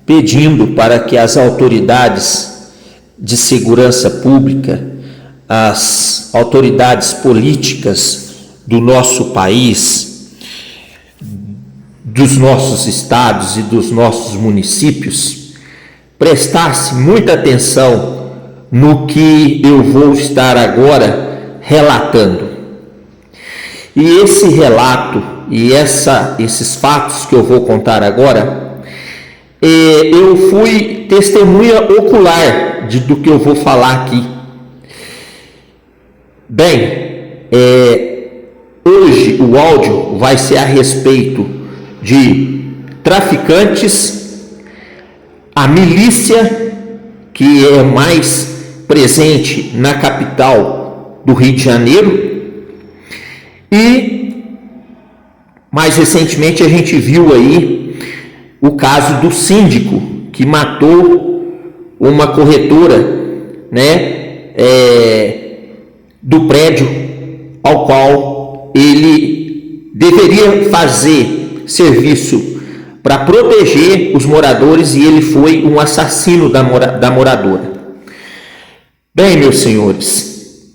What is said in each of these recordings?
pedindo para que as autoridades de segurança pública, as autoridades políticas do nosso país, dos nossos estados e dos nossos municípios, prestassem muita atenção no que eu vou estar agora relatando. E esse relato e esses fatos que eu vou contar agora, eu fui testemunha ocular do que eu vou falar aqui. Bem, hoje o áudio vai ser a respeito de traficantes, a milícia que é mais presente na capital do Rio de Janeiro, e mais recentemente a gente viu aí o caso do síndico que matou uma corretora, né, do prédio ao qual ele deveria fazer serviço para proteger os moradores, e ele foi um assassino da moradora. Bem, meus senhores,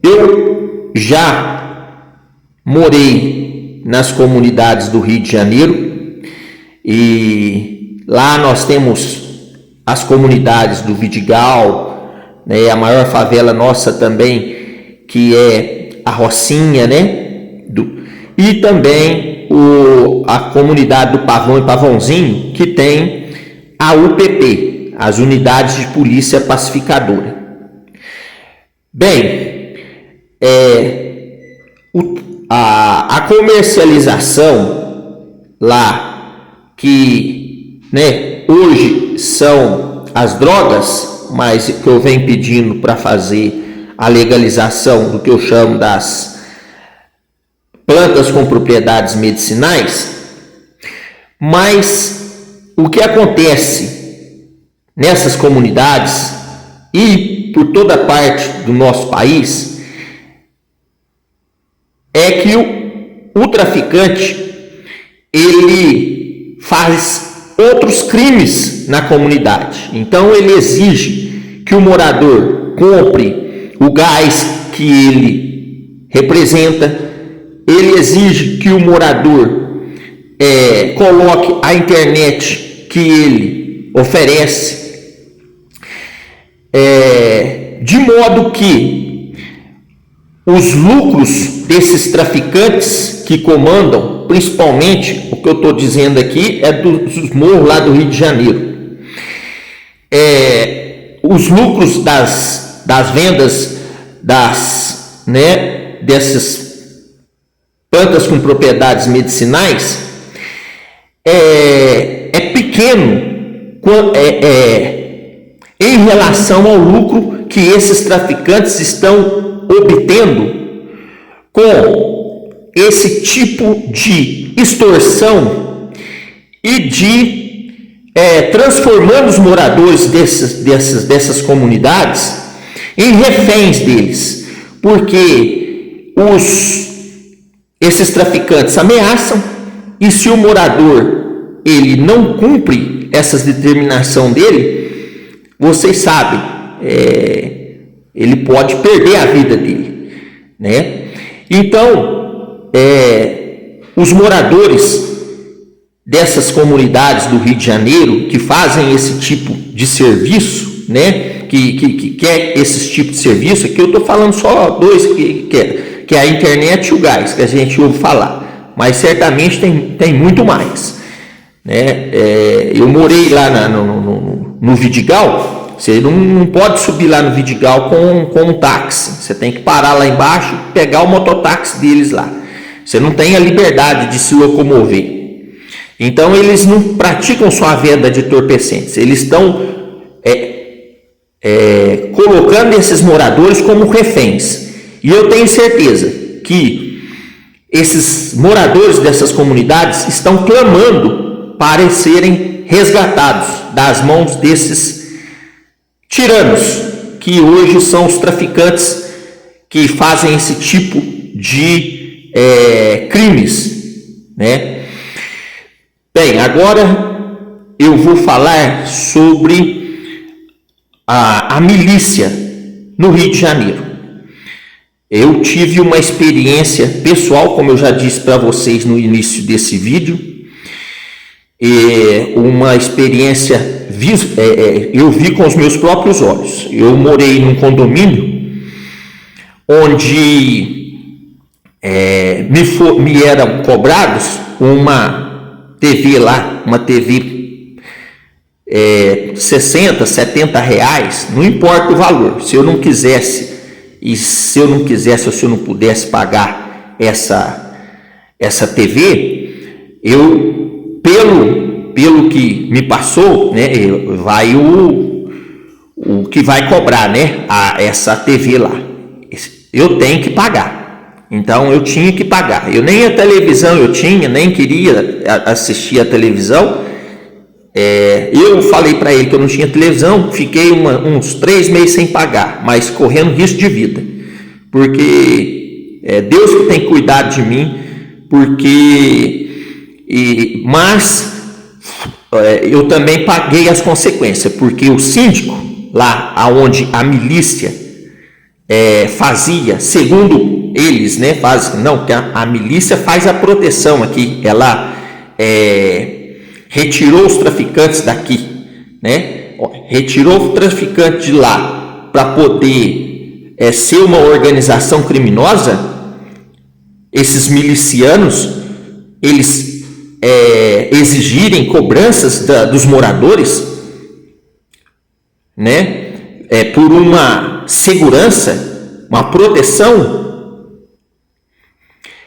eu já morei nas comunidades do Rio de Janeiro, e lá nós temos as comunidades do Vidigal, né, a maior favela nossa também, que é a Rocinha, né, e também a comunidade do Pavão e Pavãozinho, que tem a UPP, as Unidades de Polícia Pacificadora. Bem, a comercialização lá, que, né, hoje são as drogas, mas que eu venho pedindo para fazer a legalização do que eu chamo das plantas com propriedades medicinais. Mas o que acontece nessas comunidades e por toda parte do nosso país é que o traficante, ele faz outros crimes na comunidade. Então ele exige que o morador compre o gás que ele representa, ele exige que o morador coloque a internet que ele oferece, de modo que os lucros desses traficantes que comandam, principalmente, o que eu estou dizendo aqui é dos morros lá do Rio de Janeiro, os lucros das vendas dessas plantas com propriedades medicinais é pequeno em relação ao lucro que esses traficantes estão obtendo com esse tipo de extorsão e de transformando os moradores dessas comunidades em reféns deles, porque esses traficantes ameaçam, e se o morador ele não cumpre essa determinação dele, vocês sabem, ele pode perder a vida dele, né? Então, os moradores dessas comunidades do Rio de Janeiro que fazem esse tipo de serviço, né? Que quer esse tipo de serviço, aqui eu estou falando só dois que é a internet e o gás, que a gente ouve falar, mas certamente tem muito mais, né? Eu morei lá no Vidigal. Você não pode subir lá no Vidigal com um táxi, você tem que parar lá embaixo, pegar o mototáxi deles lá, você não tem a liberdade de se locomover. Então eles não praticam só a venda de entorpecentes, eles estão colocando esses moradores como reféns. E eu tenho certeza que esses moradores dessas comunidades estão clamando para serem resgatados das mãos desses tiranos, que hoje são os traficantes que fazem esse tipo de crimes, né? Bem, Bem, agora eu vou falar sobre a milícia no Rio de Janeiro. Eu tive uma experiência pessoal, como eu já disse para vocês no início desse vídeo, uma experiência eu vi com os meus próprios olhos. Eu morei num condomínio onde me eram cobrados uma TV lá, uma TV 60, 70 reais, não importa o valor. Se eu não quisesse ou se eu não pudesse pagar essa TV, eu, pelo que me passou, né, vai o que vai cobrar, né, essa TV lá. Eu tenho que pagar. Então eu tinha que pagar. Eu nem a televisão eu tinha, nem queria assistir a televisão. Eu falei para ele que eu não tinha televisão, fiquei uns 3 meses sem pagar, mas correndo risco de vida, porque Deus que tem cuidado de mim, mas eu também paguei as consequências, porque o síndico lá aonde a milícia fazia, segundo eles, né, que a milícia faz a proteção aqui, ela retirou os traficantes daqui, né? Retirou o traficante de lá para poder ser uma organização criminosa. Esses milicianos, eles exigirem cobranças dos moradores, né? Por uma segurança, uma proteção.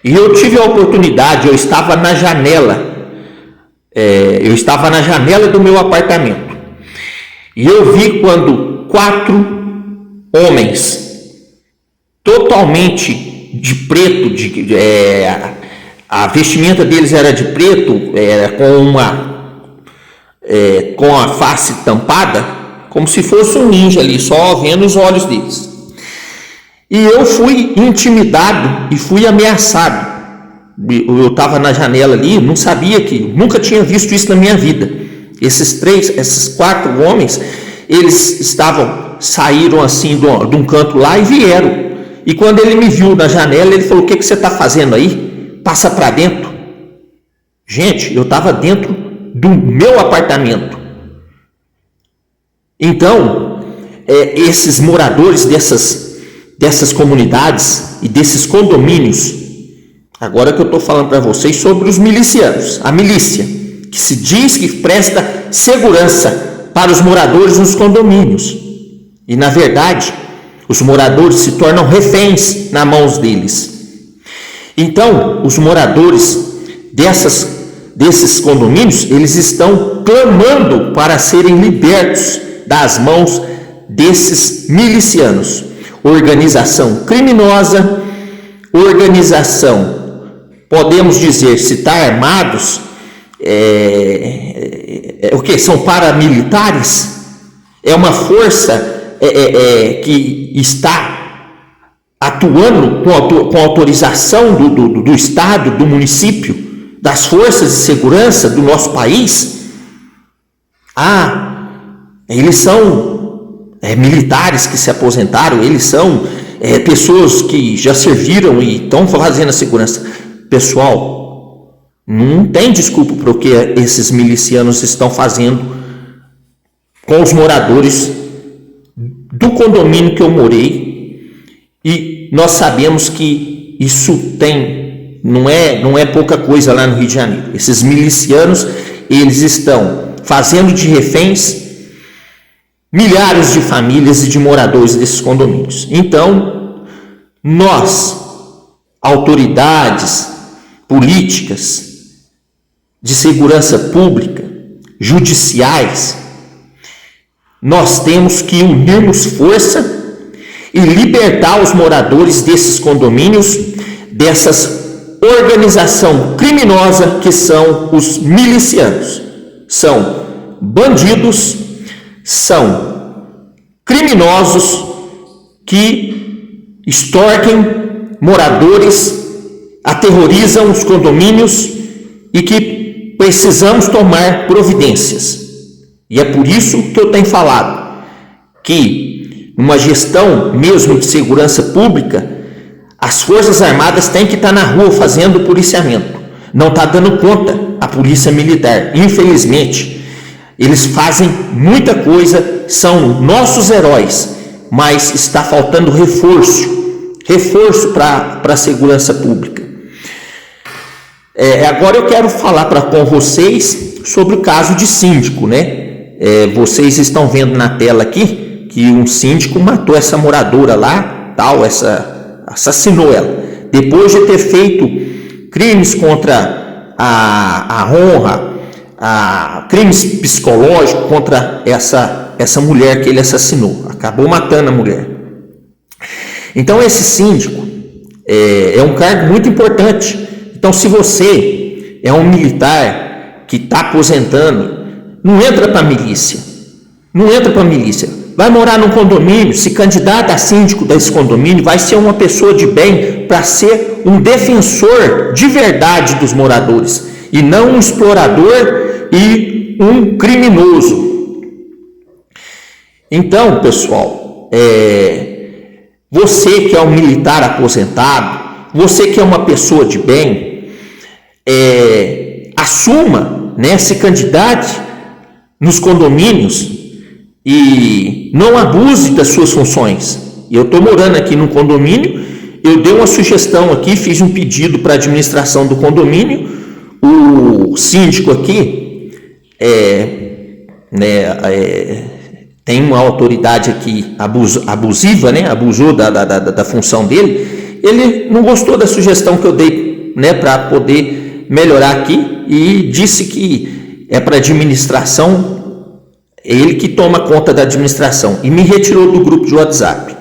E eu tive a oportunidade, eu estava na janela do meu apartamento e eu vi quando 4 homens totalmente de preto, a vestimenta deles era de preto, com a face tampada, como se fosse um ninja ali, só vendo os olhos deles. E eu fui intimidado e fui ameaçado. Eu estava na janela ali, não sabia, nunca tinha visto isso na minha vida. Esses 4 homens, eles saíram assim de um canto lá e vieram. E quando ele me viu na janela, ele falou: o que você está fazendo aí? Passa para dentro. Gente, eu estava dentro do meu apartamento. Então, esses moradores dessas comunidades e desses condomínios, agora que eu estou falando para vocês sobre os milicianos, a milícia, que se diz que presta segurança para os moradores nos condomínios. E, na verdade, os moradores se tornam reféns nas mãos deles. Então, os moradores desses condomínios, eles estão clamando para serem libertos das mãos desses milicianos. Organização criminosa, podemos dizer, se está armados, o que? São paramilitares? É uma força que está atuando com autorização do Estado, do município, das forças de segurança do nosso país? Eles são militares que se aposentaram, eles são pessoas que já serviram e estão fazendo a segurança. Pessoal, não tem desculpa para o que esses milicianos estão fazendo com os moradores do condomínio que eu morei. E nós sabemos que isso não é pouca coisa lá no Rio de Janeiro. Esses milicianos, eles estão fazendo de reféns milhares de famílias e de moradores desses condomínios. Então, nós, autoridades políticas, de segurança pública, judiciais, nós temos que unirmos força e libertar os moradores desses condomínios, dessas organização criminosa que são os milicianos. São bandidos, são criminosos que extorquem moradores, aterrorizam os condomínios e que precisamos tomar providências. E é por isso que eu tenho falado que numa gestão mesmo de segurança pública, as Forças Armadas têm que estar na rua fazendo policiamento. Não está dando conta a Polícia Militar. Infelizmente, eles fazem muita coisa, são nossos heróis, mas está faltando reforço para a segurança pública. Agora eu quero falar com vocês sobre o caso de síndico, né? Vocês estão vendo na tela aqui que um síndico matou essa moradora lá, assassinou ela, depois de ter feito crimes contra a honra, crimes psicológicos contra essa mulher que ele assassinou, acabou matando a mulher. Então esse síndico é um cargo muito importante. Então, se você é um militar que está aposentando, não entra para a milícia. Vai morar num condomínio, se candidata a síndico desse condomínio, vai ser uma pessoa de bem para ser um defensor de verdade dos moradores e não um explorador e um criminoso. Então, pessoal, você que é um militar aposentado, você que é uma pessoa de bem, assuma, né, se candidate nos condomínios e não abuse das suas funções. Eu estou morando aqui num condomínio, eu dei uma sugestão aqui, fiz um pedido para a administração do condomínio, o síndico aqui tem uma autoridade aqui abusiva, né, abusou da função dele. Ele não gostou da sugestão que eu dei, né, para poder melhorar aqui, e disse que é para administração, ele que toma conta da administração, e me retirou do grupo de WhatsApp.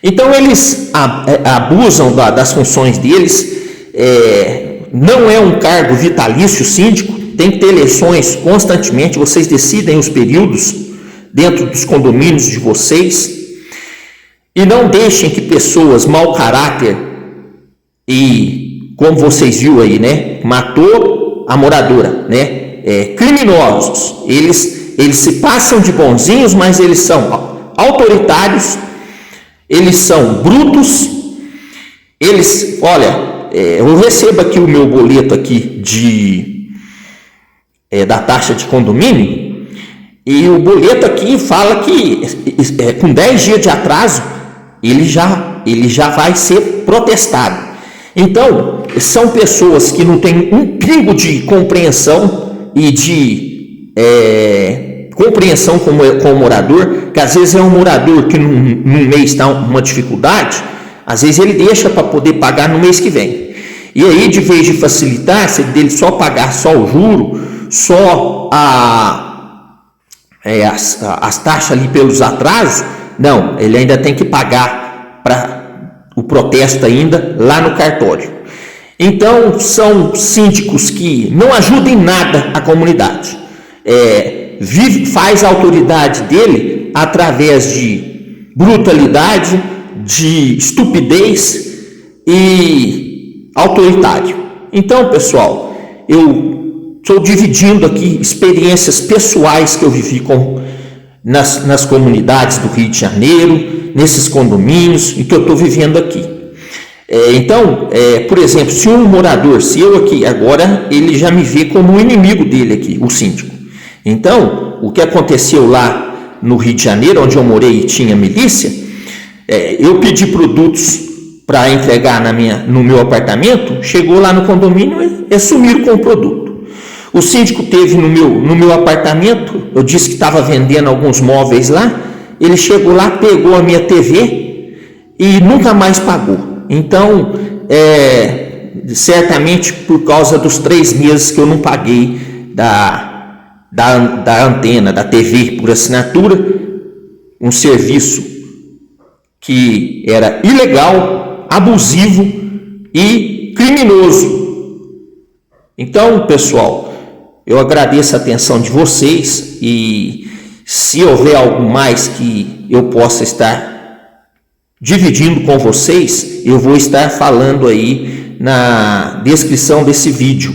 Então eles abusam das funções deles. Não é um cargo vitalício síndico, tem que ter eleições constantemente, vocês decidem os períodos dentro dos condomínios de vocês. E não deixem que pessoas mau caráter e, como vocês viram aí, né, matou a moradora, né, criminosos, eles se passam de bonzinhos, mas eles são autoritários, eles são brutos, eu recebo aqui o meu boleto aqui da taxa de condomínio, e o boleto aqui fala que com 10 dias de atraso, ele já vai ser protestado. Então, são pessoas que não têm um pingo de compreensão e de compreensão com o morador, que às vezes é um morador que num mês está uma dificuldade, às vezes ele deixa para poder pagar no mês que vem. E aí, de vez de facilitar, se dele só pagar só o juro, só as taxas ali pelos atrasos, não, ele ainda tem que pagar para o protesto ainda lá no cartório. Então, são síndicos que não ajudam em nada a comunidade. Faz a autoridade dele através de brutalidade, de estupidez e autoritário. Então, pessoal, eu estou dividindo aqui experiências pessoais que eu vivi nas comunidades do Rio de Janeiro, nesses condomínios, e que eu estou vivendo aqui. Então, por exemplo, se um morador, se eu aqui agora, ele já me vê como o inimigo dele aqui, o síndico. Então, o que aconteceu lá no Rio de Janeiro, onde eu morei e tinha milícia, eu pedi produtos para entregar no meu apartamento, chegou lá no condomínio e sumiram com o produto. O síndico teve no meu apartamento, eu disse que estava vendendo alguns móveis lá, ele chegou lá, pegou a minha TV e nunca mais pagou. Então, certamente por causa dos 3 meses que eu não paguei da antena, da TV por assinatura, um serviço que era ilegal, abusivo e criminoso. Então, pessoal, eu agradeço a atenção de vocês e se houver algo mais que eu possa estar dividindo com vocês, eu vou estar falando aí na descrição desse vídeo.